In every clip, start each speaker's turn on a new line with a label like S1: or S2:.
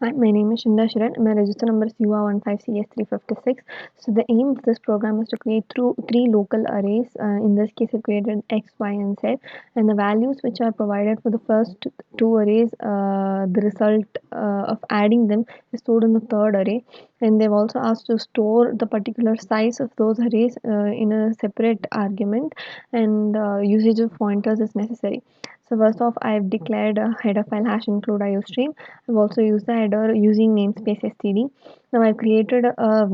S1: Hi, my name is Shinda Shiran. My register number is UR15CS356. So the aim of this program is to create three local arrays. In this case, I've created X, Y, and Z. And the values which are provided for the first two arrays, the result of adding them is stored in the third array. And they've also asked to store the particular size of those arrays in a separate argument, and usage of pointers is necessary. So first off, I've declared a header file hash include iostream. I've also used the header using namespace std. Now I've created a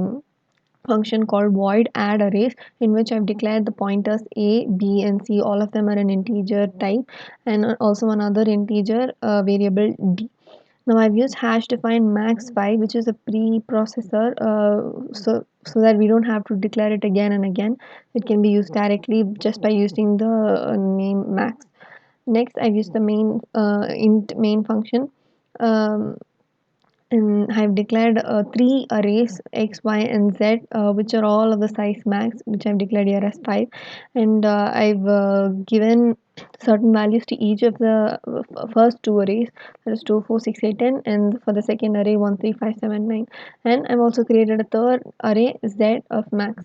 S1: function called void add arrays, in which I've declared the pointers a, b, and c. All of them are an integer type, and also another integer variable d. Now I've used hash define max 5, which is a preprocessor, so that we don't have to declare it again and again. It can be used directly just by using the name max. Next, I've used the int main function, um, and I've declared three arrays x, y, and z, which are all of the size max, which I've declared here as 5, and I've given certain values to each of the first two arrays, that is 2, 4, 6, 8, 10, and for the second array 1, 3, 5, 7, 9, and I've also created a third array z of max.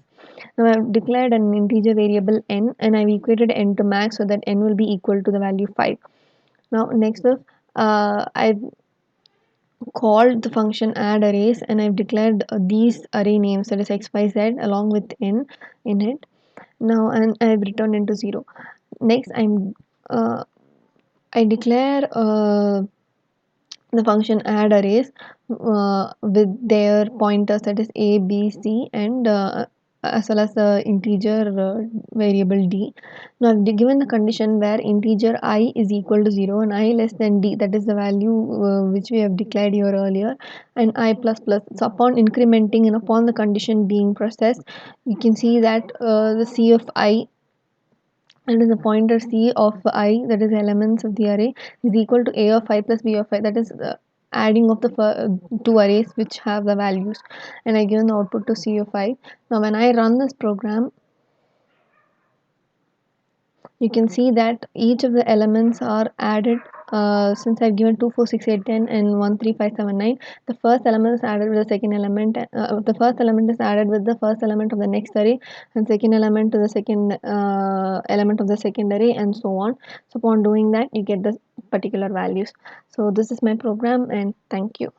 S1: Now I've declared an integer variable n, and I've equated n to max so that n will be equal to the value 5. Now next up, I've called the function add arrays, and I've declared these array names, that is x, y, z, along with n in it. Now, and I've returned into 0. Next, uh, I declare the function add arrays with their pointers, that is a, b, c, and as well as the integer variable d. Now I've given the condition where integer I is equal to 0 and I less than d, that is the value which we have declared here earlier, and I plus plus. So upon incrementing and upon the condition being processed, you can see that the c of I, that is the pointer c of I, that is elements of the array, is equal to a of I plus b of I, that is adding of the two arrays which have the values, and I given the output to c of I. Now when I run this program, you can see that each of the elements are added. Since I've given 2, 4, 6, 8, 10, and 1, 3, 5, 7, 9, the first element is added with the second element. The first element is added with the first element of the next array, and second element to the second element of the second array, and so on. So upon doing that, you get the particular values. So this is my program, and thank you.